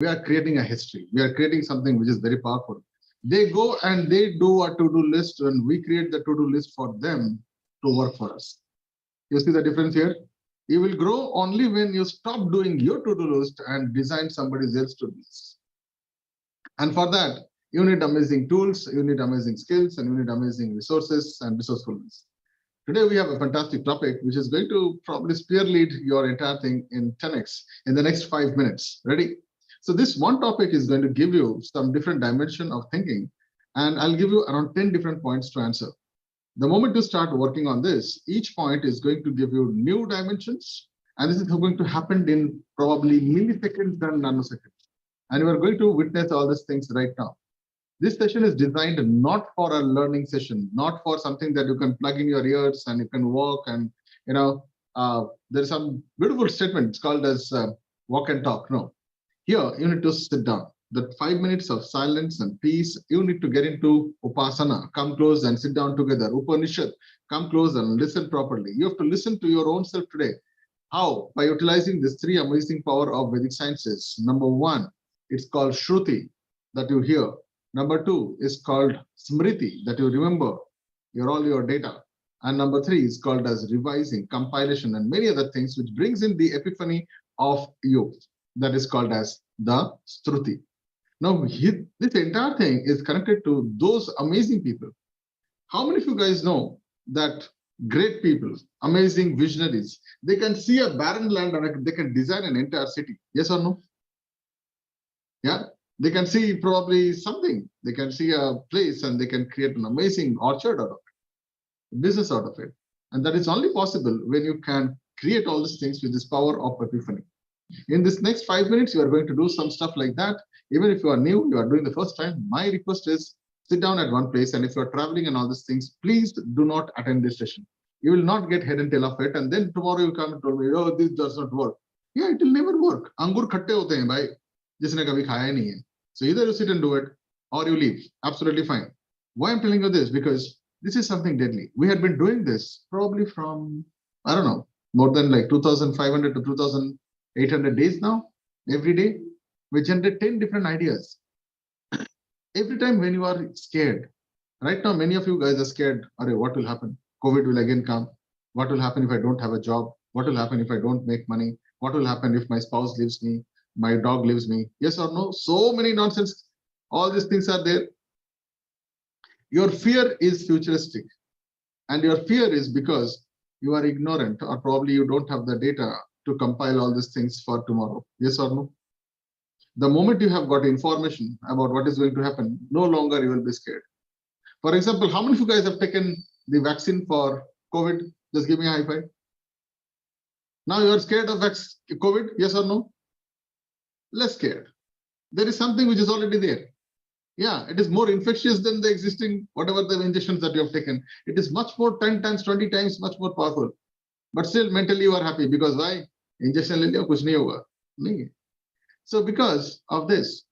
We are creating a history. We are creating something which is very powerful. They go and they do a to-do list, and we create the to-do list for them to work for us. You see the difference here? You will grow only when you stop doing your to-do list and design somebody else's to-do list. And for that, you need amazing tools, you need amazing skills, and you need amazing resources and resourcefulness. Today, we have a fantastic topic, which is going to probably spearlead your entire thing in 10x in the next 5 minutes. Ready? So this one topic is going to give you some different dimension of thinking, and I'll give you around 10 different points to answer. The moment you start working on this, each point is going to give you new dimensions, and this is going to happen in probably milliseconds and nanoseconds. And you are going to witness all these things right now. This session is designed not for a learning session, not for something that you can plug in your ears and you can walk and, there's some beautiful statement. It's called as walk and talk. No, here you need to sit down. That 5 minutes of silence and peace, you need to get into Upasana, come close and sit down together. Upanishad, come close and listen properly. You have to listen to your own self today. How? By utilizing these three amazing power of Vedic sciences. Number one, it's called Shruti, that you hear. Number two is called Smriti, that you remember all your data. And number three is called as revising, compilation, and many other things, which brings in the epiphany of you. That is called as the Struti. Now, this entire thing is connected to those amazing people. How many of you guys know that great people, amazing visionaries, they can see a barren land and they can design an entire city? Yes or no? Yeah, they can see probably something. They can see a place and they can create an amazing orchard out of it, business out of it. And that is only possible when you can create all these things with this power of epiphany. In this next 5 minutes, you are going to do some stuff like that. Even if you are new, you are doing the first time, my request is sit down at one place. And if you are traveling and all these things, please do not attend this session. You will not get head and tail of it. And then tomorrow you come and tell me, oh, this does not work. Yeah, it will never work. Angur khatte hote hain, bhai. Jisne kabhi khaya nahi hai. So either you sit and do it or you leave. Absolutely fine. Why I'm telling you this? Because this is something deadly. We had been doing this probably from, I don't know, more than like 2,500 to 2,800 days now. Every day, we generate 10 different ideas. Every time when you are scared, right now, many of you guys are scared. What will happen? COVID will again come. What will happen if I don't have a job? What will happen if I don't make money? What will happen if my spouse leaves me? My dog leaves me? Yes or no? So many nonsense. All these things are there. Your fear is futuristic. And your fear is because you are ignorant, or probably you don't have the data to compile all these things for tomorrow. Yes or no? The moment you have got information about what is going to happen, no longer you will be scared. For example, how many of you guys have taken the vaccine for COVID? Just give me a high five. Now you are scared of COVID? Yes or no? Less scared. There is something which is already there. Yeah, it is more infectious than the existing, whatever the injections that you have taken. It is much more 10 times, 20 times, much more powerful. But still mentally you are happy because why? Injection le liya, kuch nahi hoga. Nahi. So because of this,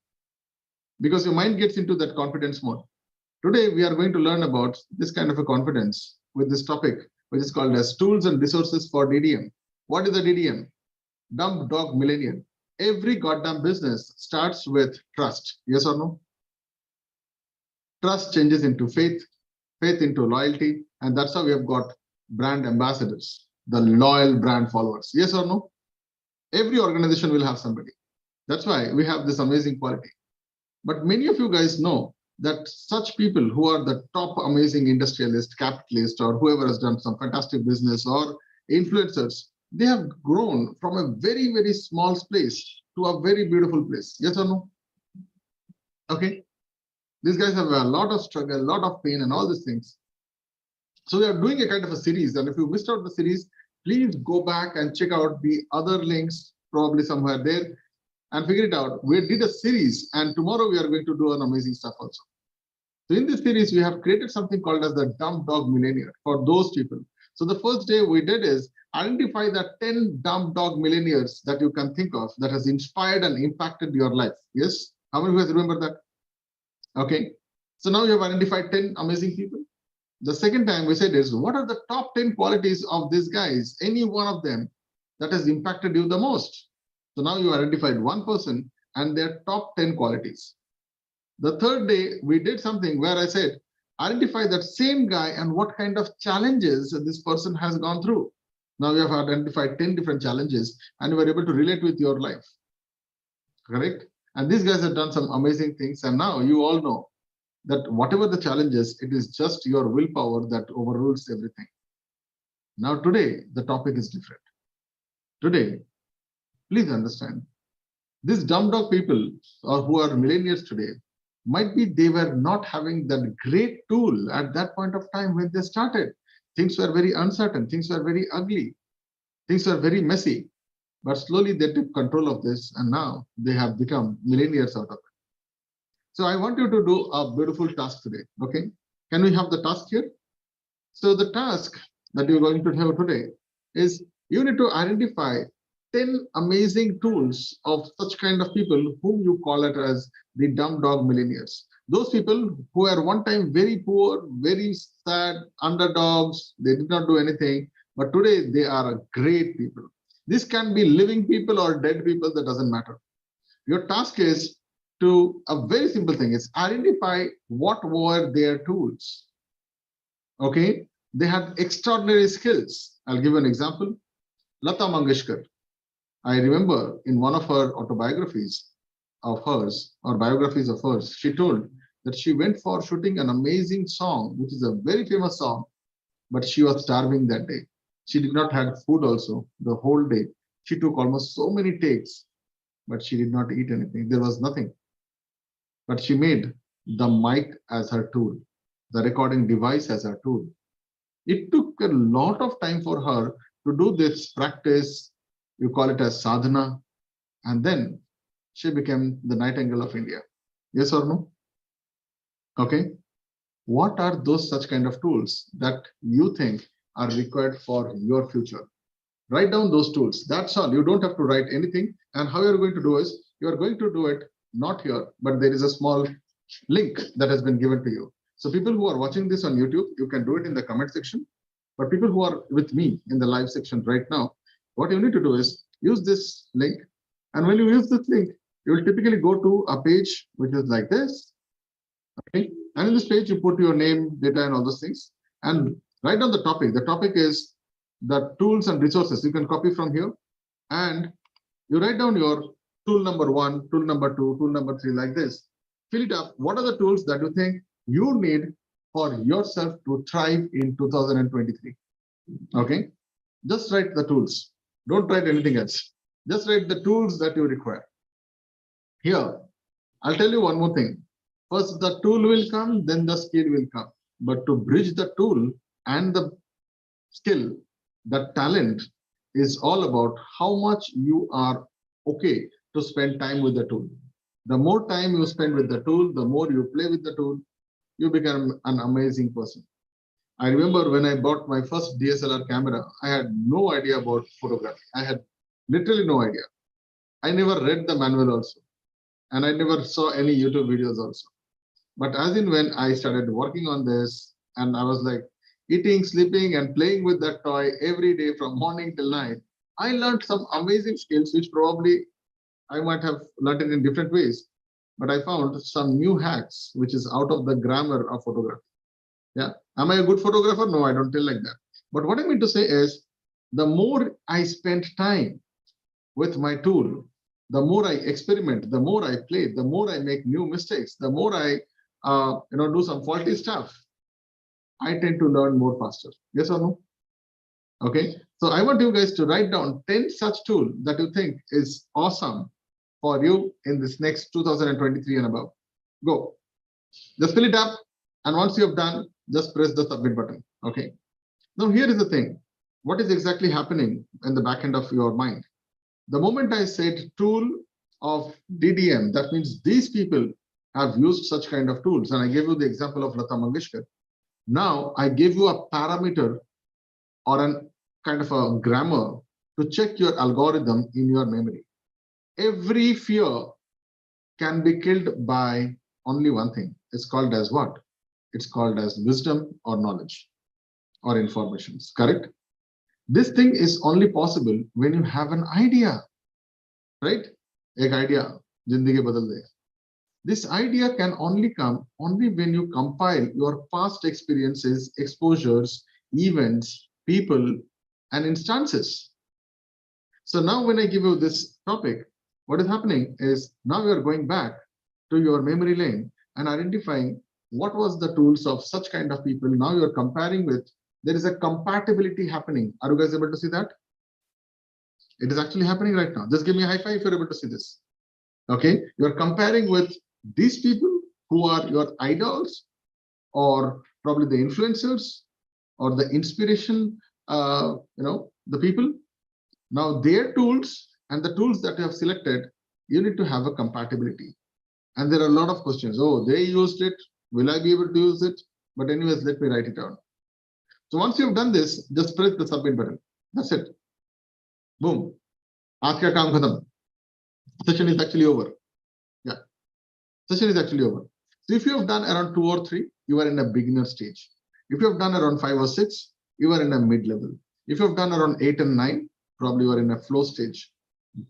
because your mind gets into that confidence mode, today we are going to learn about this kind of a confidence with this topic, which is called as tools and resources for DDM. What is a DDM? Dumb Dog Millionaire. Every goddamn business starts with trust. Yes or no? Trust changes into faith, faith into loyalty, and that's how we have got brand ambassadors, the loyal brand followers. Yes or no? Every organization will have somebody. That's why we have this amazing quality. But many of you guys know that such people who are the top amazing industrialists, capitalists, or whoever has done some fantastic business or influencers, they have grown from a very, very small place to a very beautiful place. Yes or no? Okay. These guys have a lot of struggle, a lot of pain, and all these things. So we are doing a kind of a series. And if you missed out the series, please go back and check out the other links, probably somewhere there, and figure it out. We did a series, and tomorrow we are going to do an amazing stuff also. So in this series, we have created something called as the Dumb Dog Millionaire for those people. So the first day we did is identify the 10 dumb dog millionaires that you can think of that has inspired and impacted your life. Yes? How many of you guys remember that? Okay. So now you have identified 10 amazing people. The second time we said is, what are the top 10 qualities of these guys, any one of them that has impacted you the most? So now you identified one person and their top 10 qualities. The third day, we did something where I said, identify that same guy and what kind of challenges this person has gone through. Now we have identified 10 different challenges and we were able to relate with your life. Correct? And these guys have done some amazing things. And now you all know that whatever the challenges, it is just your willpower that overrules everything. Now today, the topic is different. Today, please understand, these dumb dog people who are millionaires today, might be they were not having that great tool at that point of time when they started. Things were very uncertain, things were very ugly, things were very messy. But slowly they took control of this and now they have become millionaires out of it. So I want you to do a beautiful task today. Okay, can we have the task here? So the task that you're going to have today is you need to identify 10 amazing tools of such kind of people whom you call it as the dumb dog millionaires. Those people who were one time very poor, very sad, underdogs, they did not do anything, but today they are great people. This can be living people or dead people, that doesn't matter. Your task is to, a very simple thing is identify what were their tools. Okay, they had extraordinary skills. I'll give you an example. Lata Mangeshkar. I remember in one of her autobiographies of hers, or biographies of hers, she told that she went for shooting an amazing song, which is a very famous song, but she was starving that day. She did not have food also the whole day. She took almost so many takes, but she did not eat anything. There was nothing. But she made the mic as her tool, the recording device as her tool. It took a lot of time for her to do this practice. You call it as sadhana, and then she became the Nightingale of India. Yes or no? Okay. What are those such kind of tools that you think are required for your future? Write down those tools. That's all. You don't have to write anything. And how you're going to do is, you are going to do it not here, but there is a small link that has been given to you. So people who are watching this on YouTube, you can do it in the comment section. But people who are with me in the live section right now, what you need to do is use this link. And when you use this link, you will typically go to a page which is like this. Okay. And in this page, you put your name, data, and all those things. And write down the topic. The topic is the tools and resources. You can copy from here. And you write down your tool number 1, tool number 2, tool number 3, like this. Fill it up. What are the tools that you think you need for yourself to thrive in 2023? Okay. Just write the tools. Don't write anything else. Just write the tools that you require. Here, I'll tell you one more thing. First, the tool will come, then the skill will come. But to bridge the tool and the skill, the talent is all about how much you are okay to spend time with the tool. The more time you spend with the tool, the more you play with the tool, you become an amazing person. I remember when I bought my first DSLR camera, I had no idea about photography. I had literally no idea. I never read the manual also. And I never saw any YouTube videos also. But as in when I started working on this, and I was like eating, sleeping, and playing with that toy every day from morning till night, I learned some amazing skills, which probably I might have learned it in different ways. But I found some new hacks, which is out of the grammar of photography. Yeah. Am I a good photographer? No, I don't tell like that. But what I mean to say is, the more I spend time with my tool, the more I experiment, the more I play, the more I make new mistakes, the more I do some faulty stuff, I tend to learn more faster. Yes or no? Okay. So I want you guys to write down 10 such tools that you think is awesome for you in this next 2023 and above. Go. Just fill it up. And once you have done, just press the submit button. Okay. Now here is the thing. What is exactly happening in the back end of your mind? The moment I said tool of DDM, that means these people have used such kind of tools. And I gave you the example of Lata Mangeshkar. Now I gave you a parameter or a kind of a grammar to check your algorithm in your memory. Every fear can be killed by only one thing. It's called as what? It's called as wisdom or knowledge or informations, correct? This thing is only possible when you have an idea, right? Ek idea. Zindagi badal de. This idea can only come only when you compile your past experiences, exposures, events, people, and instances. So now when I give you this topic, what is happening is now you are going back to your memory lane and identifying what was the tools of such kind of people. Now you're comparing with, there is a compatibility happening. Are you guys able to see that? It is actually happening right now. Just give me a high five if you're able to see this. Okay, you're comparing with these people who are your idols, or probably the influencers, or the inspiration, the people. Now their tools and the tools that you have selected, you need to have a compatibility. And there are a lot of questions. Oh, they used it. Will I be able to use it? But anyways, let me write it down. So once you've done this, just press the submit button. That's it. Boom. Aaj ka kaam khatam. Session is actually over. Yeah. Session is actually over. So if you have done around 2 or 3, you are in a beginner stage. If you have done around 5 or 6, you are in a mid-level. If you have done around 8 and 9, probably you are in a flow stage.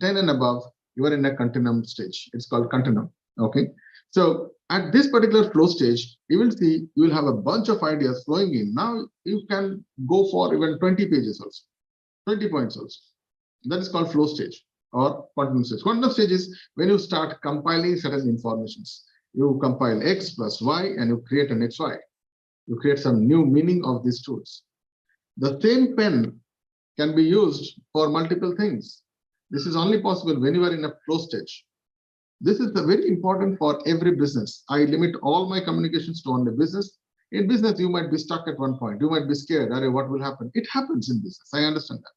10 and above, you are in a continuum stage. It's called continuum. Okay. So at this particular flow stage, you will see you will have a bunch of ideas flowing in. Now you can go for even 20 pages also, 20 points also. That is called flow stage or quantum stage. Quantum stage is when you start compiling certain informations. You compile X plus Y and you create an XY. You create some new meaning of these tools. The same pen can be used for multiple things. This is only possible when you are in a flow stage. This is very important for every business. I limit all my communications to only business. In business, you might be stuck at one point. You might be scared. What will happen? It happens in business. I understand that.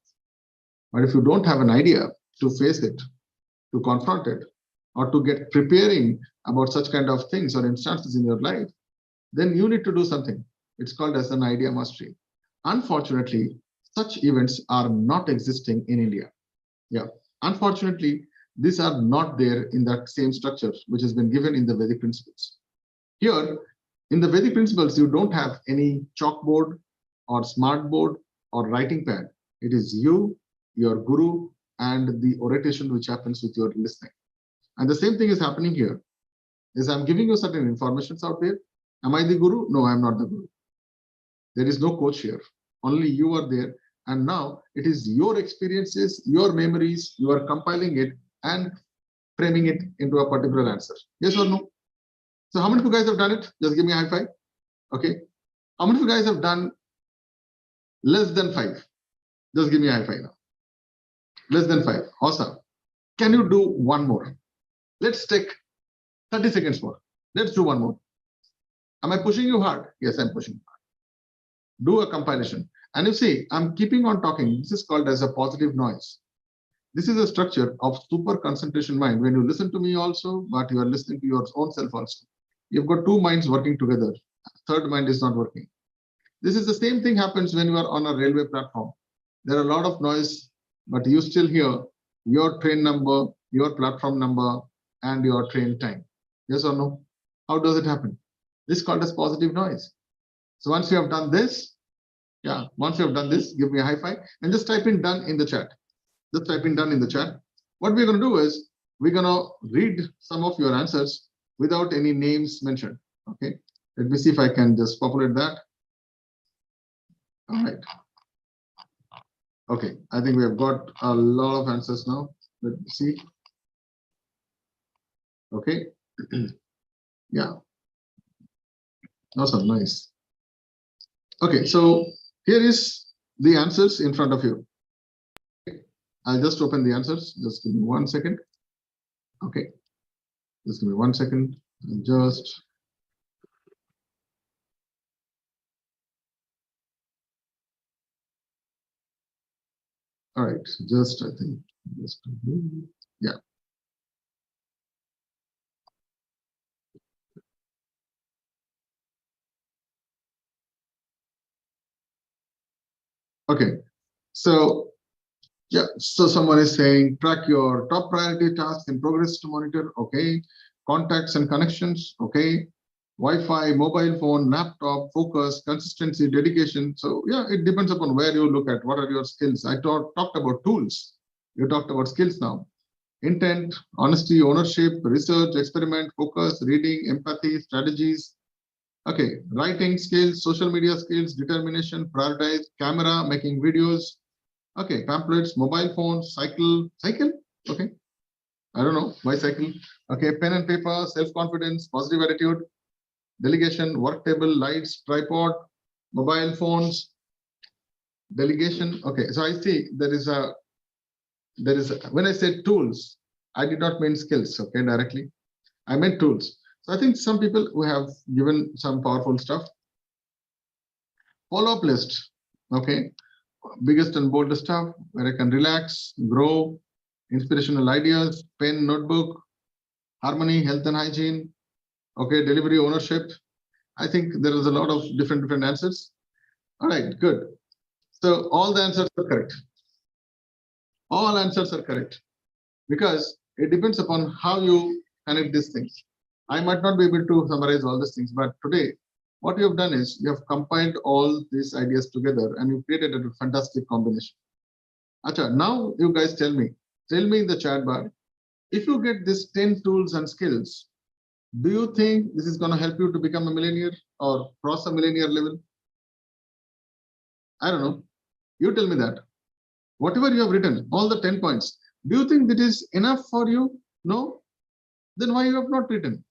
But if you don't have an idea to face it, to confront it, or to get preparing about such kind of things or instances in your life, then you need to do something. It's called as an idea mastery. Unfortunately, such events are not existing in India. Yeah, unfortunately, these are not there in that same structure which has been given in the Vedic principles. Here, in the Vedic principles, you don't have any chalkboard or smartboard or writing pad. It is you, your guru, and the oration which happens with your listening. And the same thing is happening here. Is I'm giving you certain informations out there. Am I the guru? No, I'm not the guru. There is no coach here. Only you are there. And now it is your experiences, your memories, you are compiling it and framing it into a particular answer. Yes or no? So how many of you guys have done it? Just give me a high five. Okay. How many of you guys have done less than 5? Just give me a high five now. Less than 5. Awesome. Can you do one more? Let's take 30 seconds more. Let's do one more. Am I pushing you hard? Yes, I'm pushing you hard. Do a compilation. And you see, I'm keeping on talking. This is called as a positive noise. This is a structure of super concentration mind. When you listen to me also, but you are listening to your own self also. You've got 2 minds working together. Third mind is not working. This is the same thing happens when you are on a railway platform. There are a lot of noise, but you still hear your train number, your platform number, and your train time. Yes or no? How does it happen? This is called as positive noise. So once you have done this, once you have done this, give me a high five and just type in done in the chat. Just type in done in the chat. What we're going to do is we're going to read some of your answers without any names mentioned. Okay. Let me see if I can just populate that. All right. Okay. I think we have got a lot of answers now. Let me see. Okay. Yeah. Awesome. Nice. Okay. So here is the answers in front of you. I'll just open the answers. Just give me 1 second. Okay. Just give me 1 second. Just. All right. Just, I think, just, yeah. Okay. So, yeah. So someone is saying track your top priority tasks in progress to monitor. Okay. Contacts and connections. Okay. Wi-Fi, mobile phone, laptop, focus, consistency, dedication. So yeah, it depends upon where you look at what are your skills. I talked about tools. You talked about skills now. intent, honesty, ownership, research, experiment, focus, reading, empathy, strategies. Okay, writing skills, social media skills, determination, prioritize, camera, making videos. Okay, pamphlets, mobile phones, cycle. Okay, I don't know why cycle. Okay, pen and paper, self-confidence, positive attitude, delegation, work table, lights, tripod, mobile phones, delegation. Okay, so I see when I said tools, I did not mean skills, okay, directly. I meant tools. So I think some people who have given some powerful stuff. Follow-up list, okay, biggest and boldest stuff where I can relax, grow, inspirational ideas, pen, notebook, harmony, health and hygiene, okay, delivery, ownership. I think there is a lot of different answers. All right, good. So all the answers are correct. All answers are correct because it depends upon how you connect these things. I might not be able to summarize all these things, but today what you have done is you have combined all these ideas together and you created a fantastic combination. Acha, now you guys tell me in the chat bar, if you get these 10 tools and skills, do you think this is going to help you to become a millionaire or cross a millionaire level? I don't know. You tell me that. Whatever you have written, all the 10 points, do you think that is enough for you? No? Then why you have not written?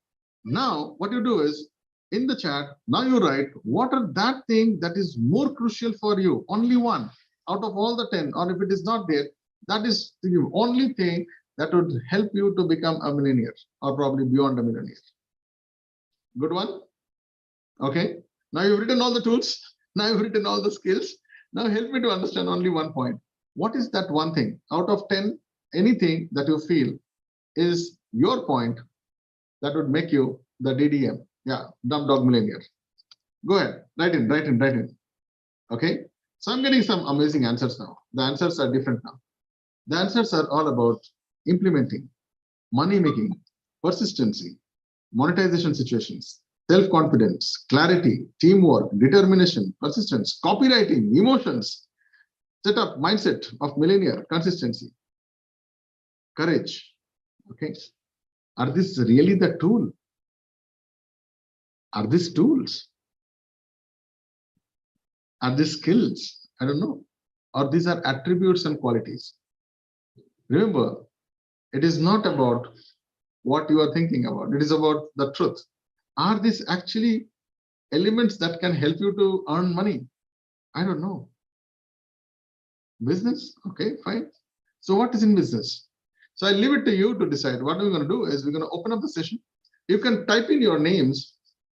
Now, what you do is, in the chat, now you write, what are that thing that is more crucial for you? Only one out of all the 10, or if it is not there, that is the only thing that would help you to become a millionaire or probably beyond a millionaire. Good one? Okay. Now you've written all the tools. Now you've written all the skills. Now help me to understand only one point. What is that one thing out of 10, anything that you feel is your point that would make you the DDM? Yeah, Dumb Dog Millionaire. Go ahead, write in. Okay, so I'm getting some amazing answers now. The answers are different now. The answers are all about implementing, money making, persistency, monetization situations, self-confidence, clarity, teamwork, determination, persistence, copywriting, emotions, setup, mindset of millionaire, consistency, courage. Okay, are these really the tool? Are these tools? Are these skills? I don't know. Or these are attributes and qualities. Remember, it is not about what you are thinking about. It is about the truth. Are these actually elements that can help you to earn money? I don't know. Business? Okay, fine. So what is in business? So I leave it to you to decide. What we're going to do is we're going to open up the session. You can type in your names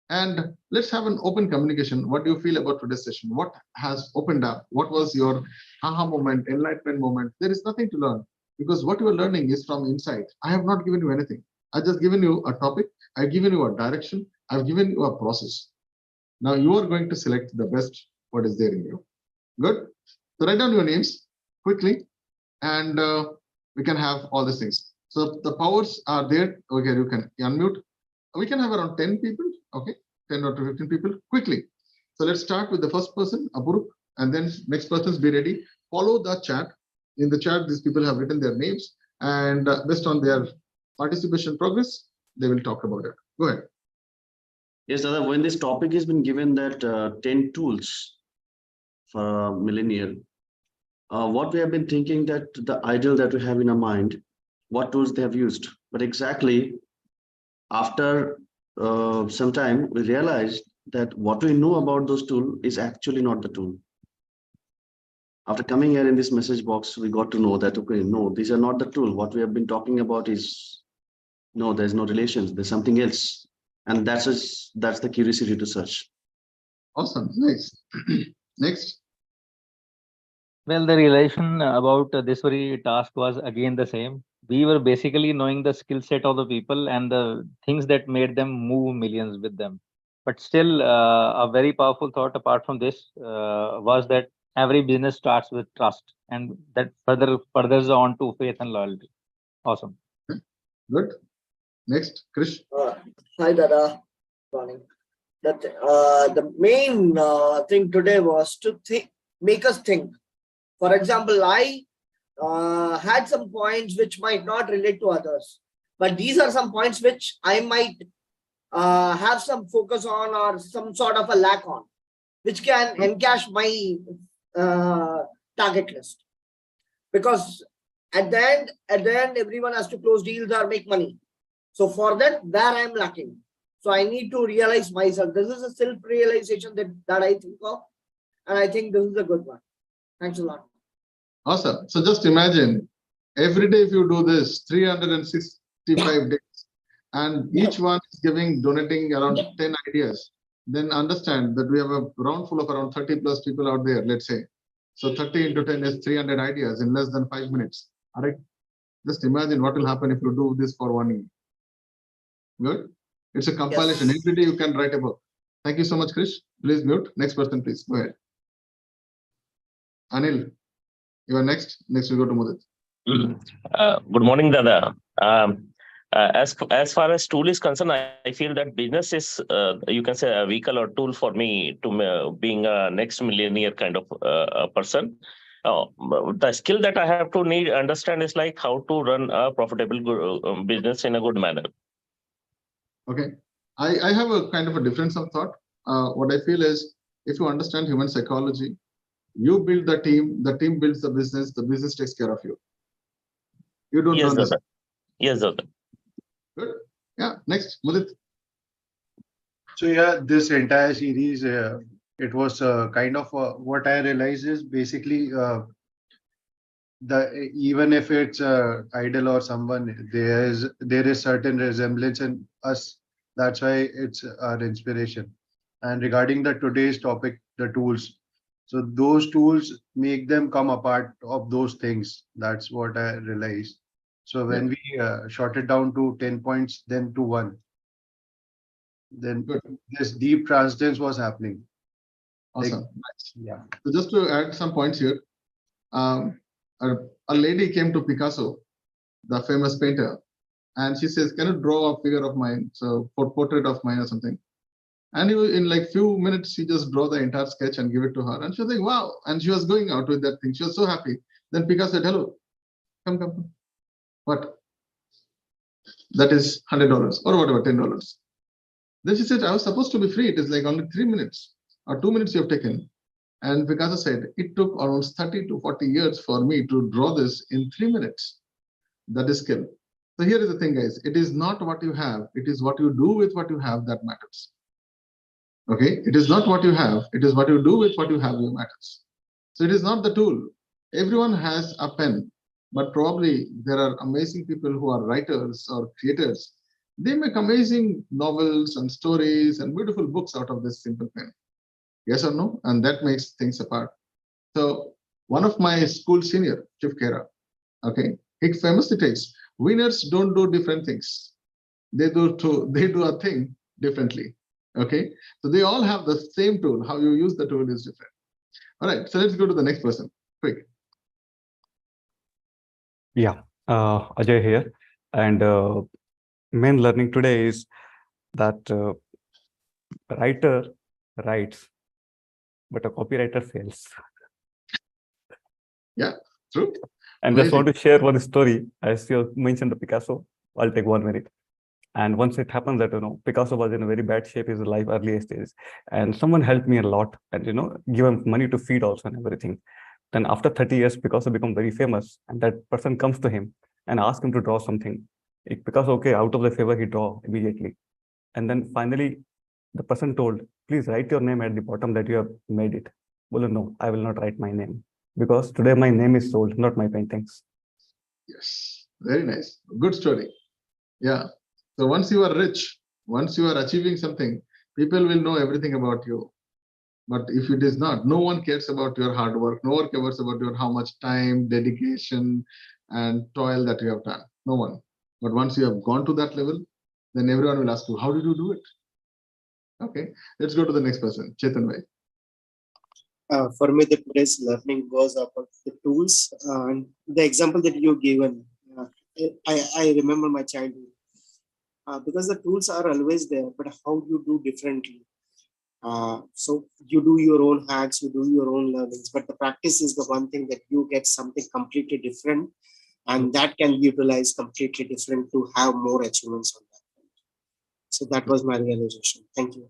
and let's have an open communication. What do you feel about today's session? What has opened up? What was your aha moment, enlightenment moment? There is nothing to learn because what you are learning is from inside. I have not given you anything. I've just given you a topic. I've given you a direction. I've given you a process. Now you are going to select the best what is there in you. Good. So write down your names quickly and we can have all these things. So the powers are there. Okay, you can unmute. We can have around 10 people. Okay, 10 or 15 people quickly. So let's start with the first person, Apuruk, and then next persons be ready. Follow the chat. In the chat, these people have written their names and based on their participation progress, they will talk about it. Go ahead. Yes, Dada, when this topic has been given that 10 tools for a millennial, what we have been thinking that the ideal that we have in our mind, what tools they have used, but exactly after some time, we realized that what we know about those tools is actually not the tool. After coming here in this message box, we got to know that, okay, no, these are not the tool. What we have been talking about is, no, there's no relations, there's something else. And that's the curiosity to search. Awesome, nice. Next. Well, the relation about this very task was again the same. We were basically knowing the skill set of the people and the things that made them move millions with them. But still, a very powerful thought apart from this was that every business starts with trust, and that furthers on to faith and loyalty. Awesome. Good. Next, Krish. Hi, Dada. Morning. The main thing today was to make us think. For example, I had some points which might not relate to others. But these are some points which I might have some focus on or some sort of a lack on, which can encash my target list. Because at the end, everyone has to close deals or make money. So for that, there I am lacking. So I need to realize myself. This is a self-realization that I think of. And I think this is a good one. Thanks a lot. Awesome. So just imagine every day if you do this 365 days and each one is donating around 10 ideas, then understand that we have a round full of around 30 plus people out there, let's say. So 30 into 10 is 300 ideas in less than 5 minutes. All right. Just imagine what will happen if you do this for 1 year. Good. It's a compilation. Yes. Every day you can write a book. Thank you so much, Krish. Please mute. Next person, please. Go ahead. Anil, you are next. Next we go to Mudit. Good morning, Dada. As far as tool is concerned, I feel that business is, you can say, a vehicle or tool for me to being a next millionaire kind of person. The skill that I have to understand is like how to run a profitable business in a good manner. Okay. I have a kind of a difference of thought. What I feel is if you understand human psychology, you build the team builds the business takes care of you. You don't Yes, know this. Dada. Yes, Dada. Good. Yeah. Next, Mudit. So yeah, this entire series, it was kind of what I realized is basically even if it's idol or someone, there is certain resemblance in us. That's why it's our inspiration. And regarding the today's topic, the tools. So those tools make them come apart of those things. That's what I realized. So when we short it down to 10 points, then to 1, then this deep transcendence was happening. Awesome. Yeah. So just to add some points here, a lady came to Picasso, the famous painter, and she says, "Can you draw a figure of mine? So portrait of mine or something." And in like few minutes, she just draw the entire sketch and give it to her. And she was like, "Wow!" And she was going out with that thing. She was so happy. Then Picasso said, "Hello, come. What? That is $100 or whatever, $10." Then she said, "I was supposed to be free. It is like only 3 minutes or 2 minutes you have taken." And Picasso said, "It took almost 30 to 40 years for me to draw this in 3 minutes." That is skill. So here is the thing, guys. It is not what you have. It is what you do with what you have that matters. Okay. It is not what you have. It is what you do with what you have that matters. So it is not the tool. Everyone has a pen, but probably there are amazing people who are writers or creators. They make amazing novels and stories and beautiful books out of this simple pen. Yes or no? And that makes things apart. So one of my school senior, Chief Kera, okay, he famously takes, winners don't do different things. They do a thing differently. Okay. So they all have the same tool. How you use the tool is different. All right. So let's go to the next person. Quick. Yeah, Ajay here. And main learning today is that writer writes, but a copywriter fails. Yeah, true. And just want to share one story. As you mentioned the Picasso, I'll take 1 minute. And once it happens that, Picasso was in a very bad shape in his life, early stages. And someone helped me a lot and, give him money to feed also and everything. Then after 30 years, Picasso become very famous. And that person comes to him and asks him to draw something. Picasso, okay, out of the favor, he draw immediately. And then finally, the person told, "Please write your name at the bottom that you have made it." Well, no, I will not write my name because today my name is sold, not my paintings. Yes, very nice. Good story. Yeah. So once you are rich, once you are achieving something, people will know everything about you. But if it is not, no one cares about your hard work. No one cares about your how much time, dedication, and toil that you have done. No one. But once you have gone to that level, then everyone will ask you, "How did you do it?" Okay. Let's go to the next person, Chetan Bhai. For me, the today's learning was about the tools and the example that you given. I remember my childhood because the tools are always there, but how you do differently. So you do your own hacks, you do your own learnings, but the practice is the one thing that you get something completely different, and that can be utilized completely different to have more achievements on that. So that was my realization. Thank you.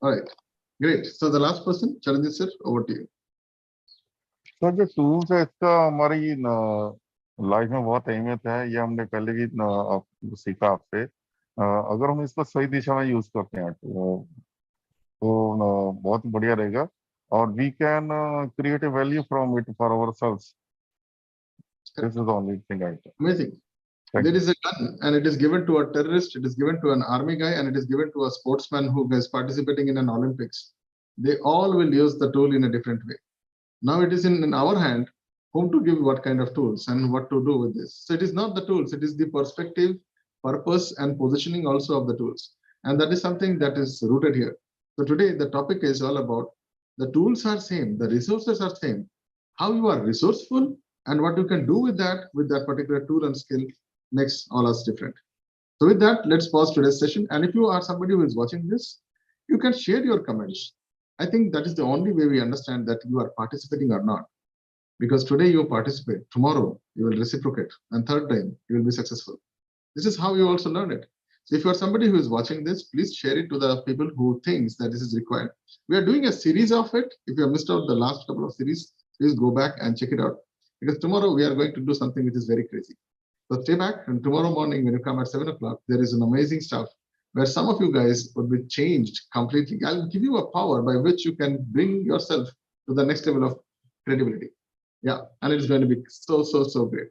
All right, great. So the last person, Charanjit sir, over to you. Sir जो tools है इसका हमारी life में बहुत अहमियत है, ये हमने पहले भी सीखा आपसे। अगर हम इसको सही दिशा में यूज करते हैं तो बहुत बढ़िया रहेगा, और we can create a value from it for ourselves. This is the only thing I can. Amazing. There is a gun and it is given to a terrorist, it is given to an army guy, and it is given to a sportsman who is participating in an Olympics. They all will use the tool in a different way. Now it is in our hand whom to give what kind of tools and what to do with this. So it is not the tools, it is the perspective, purpose, and positioning also of the tools. And that is something that is rooted here. So today the topic is all about the tools are same, the resources are same. How you are resourceful and what you can do with that particular tool and skill makes all us different. So with that, let's pause today's session. And if you are somebody who is watching this, you can share your comments. I think that is the only way we understand that you are participating or not. Because today you participate, tomorrow you will reciprocate, and third time you will be successful. This is how you also learn it. So if you are somebody who is watching this, please share it to the people who thinks that this is required. We are doing a series of it. If you have missed out the last couple of series, please go back and check it out. Because tomorrow we are going to do something which is very crazy. So stay back, and tomorrow morning when you come at 7 o'clock, there is an amazing stuff where some of you guys would be changed completely. I'll give you a power by which you can bring yourself to the next level of credibility. Yeah, and it's going to be so great.